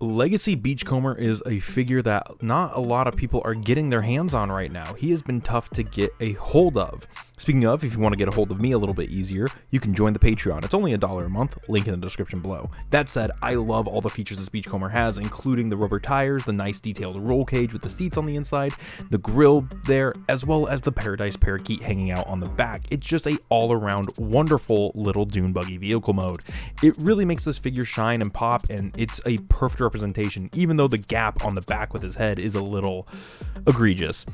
Legacy Beachcomber is a figure that not a lot of people are getting their hands on right now. He has been tough to get a hold of. Speaking of, if you want to get a hold of me a little bit easier, you can join the Patreon. It's only $1 a month, link in the description below. That said, I love all the features this Beachcomber has, including the rubber tires, the nice detailed roll cage with the seats on the inside, the grill there, as well as the Paradise Parakeet hanging out on the back. It's just a all-around wonderful little dune buggy vehicle mode. It really makes this figure shine and pop, and it's a perfect representation, even though the gap on the back with his head is a little egregious.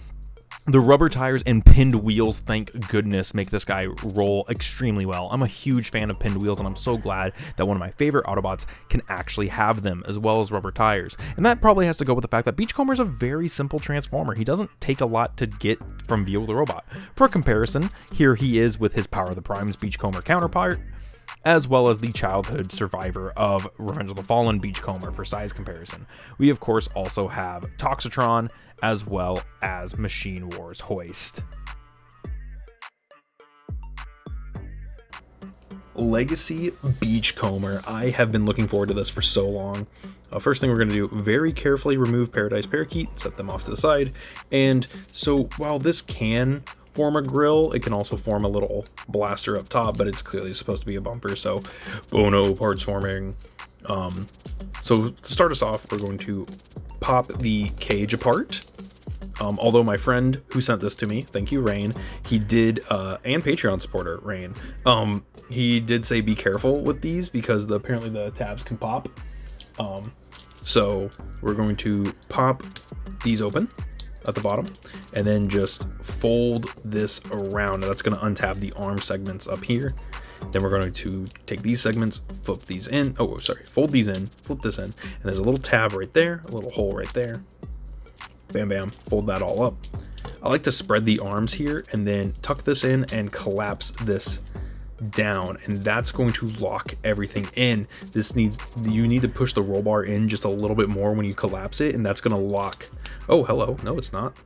The rubber tires and pinned wheels, thank goodness, make this guy roll extremely well. I'm a huge fan of pinned wheels, and I'm so glad that one of my favorite Autobots can actually have them, as well as rubber tires. And that probably has to go with the fact that Beachcomber is a very simple transformer. He doesn't take a lot to get from vehicle to robot. For comparison, here he is with his Power of the Primes Beachcomber counterpart, as well as the childhood survivor of Revenge of the Fallen Beachcomber for size comparison. We, of course, also have Toxitron, as well as Machine Wars Hoist. Legacy Beachcomber. I have been looking forward to this for so long. First thing we're going to do, very carefully remove Paradise Parakeet, set them off to the side. And so while this can form a grill, it can also form a little blaster up top, but it's clearly supposed to be a bumper, so Bono parts forming. So to start us off, we're going to pop the cage apart. Although my friend who sent this to me, thank you, Rain, he did, and Patreon supporter, Rain, he did say be careful with these because apparently the tabs can pop. So we're going to pop these open at the bottom and then just fold this around. That's going to untab the arm segments up here. Then we're going to take these segments, flip these in. Oh, sorry, fold these in, flip this in, and there's a little tab right there, a little hole right there. Bam, bam, fold that all up. I like to spread the arms here and then tuck this in and collapse this down, and that's going to lock everything in. You need to push the roll bar in just a little bit more when you collapse it, and that's going to lock. Oh, hello. No, it's not.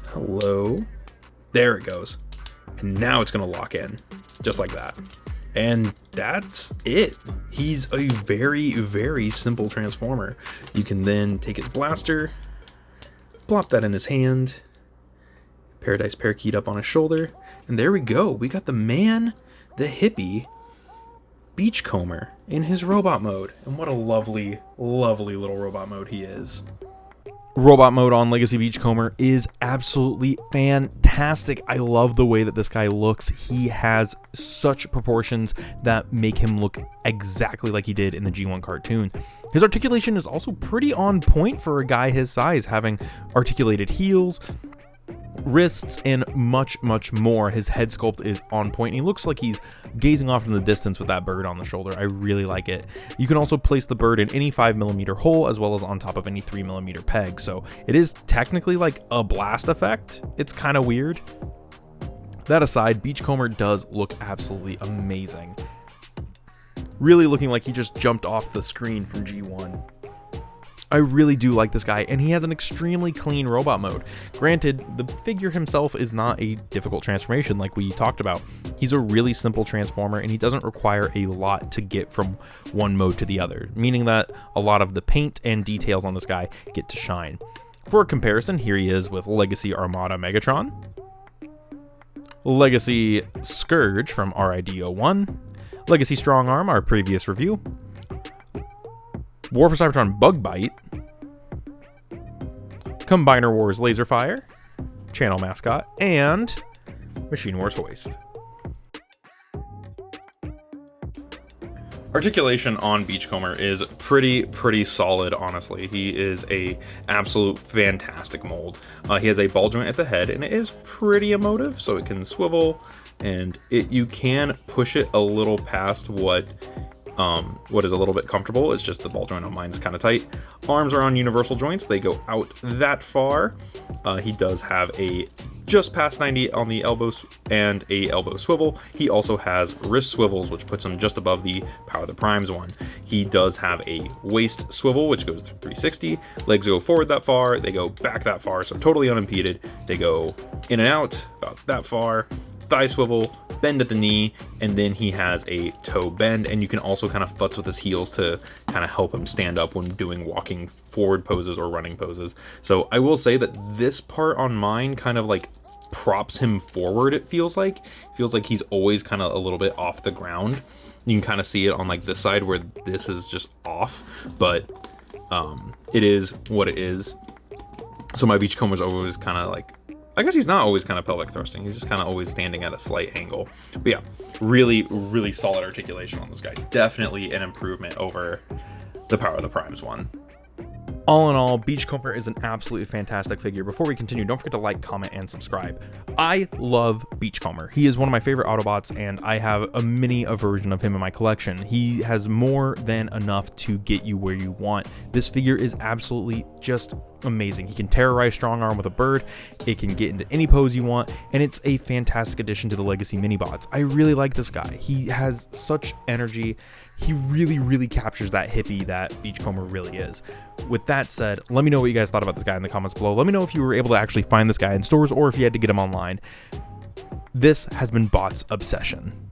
Hello. There it goes. And now it's going to lock in just like that. And that's it. He's a very, very simple transformer. You can then take his blaster, plop that in his hand, Paradise Parakeet up on his shoulder, and there we go. We got the man, the hippie, Beachcomber in his robot mode. And what a lovely, lovely little robot mode he is. Robot mode on Legacy Beachcomber is absolutely fantastic. I love the way that this guy looks. He has such proportions that make him look exactly like he did in the G1 cartoon. His articulation is also pretty on point for a guy his size, having articulated heels, wrists, and much, much more. His head sculpt is on point, and he looks like he's gazing off in the distance with that bird on the shoulder. I really like it. You can also place the bird in any 5mm hole, as well as on top of any 3mm peg, so it is technically like a blast effect. It's kind of weird. That aside, Beachcomber does look absolutely amazing. Really looking like he just jumped off the screen from G1. I really do like this guy, and he has an extremely clean robot mode. Granted, the figure himself is not a difficult transformation like we talked about. He's a really simple transformer, and he doesn't require a lot to get from one mode to the other, meaning that a lot of the paint and details on this guy get to shine. For a comparison, here he is with Legacy Armada Megatron, Legacy Scourge from RID01, Legacy Strong Arm, our previous review, War for Cybertron Bug Bite, Combiner Wars Laser Fire, Channel Mascot, and Machine Wars Hoist. Articulation on Beachcomber is pretty solid, honestly. He is a absolute fantastic mold. He has a ball joint at the head, and it is pretty emotive, so it can swivel, and you can push it a little past what is a little bit comfortable. It's just the ball joint on mine is kind of tight. Arms are on universal joints. They go out that far. He does have a just past 90 on the elbows and a elbow swivel. He also has wrist swivels, which puts him just above the Power of the Primes one. He does have a waist swivel, which goes through 360. Legs go forward that far. They go back that far, so totally unimpeded. They go in and out about that far. thigh swivel, bend at the knee, and then he has a toe bend, and you can also kind of futz with his heels to kind of help him stand up when doing walking forward poses or running poses. So I will say that this part on mine kind of like props him forward. It feels like he's always kind of a little bit off the ground. You can kind of see it on like this side where this is just off, but it is what it is. So my Beachcomber's always kind of like, I guess he's not always kind of pelvic thrusting. He's just kind of always standing at a slight angle. But yeah, really solid articulation on this guy. Definitely an improvement over the Power of the Primes one. All in all, Beachcomber is an absolutely fantastic figure. Before we continue, don't forget to like, comment, and subscribe. I love Beachcomber. He is one of my favorite Autobots, and I have a mini version of him in my collection. He has more than enough to get you where you want. This figure is absolutely just amazing. He can terrorize Strong Arm with a bird. It can get into any pose you want, and it's a fantastic addition to the Legacy Minibots. I really like this guy. He has such energy. He really captures that hippie that Beachcomber really is. With that said, let me know what you guys thought about this guy in the comments below. Let me know if you were able to actually find this guy in stores or if you had to get him online. This has been Bots Obsession.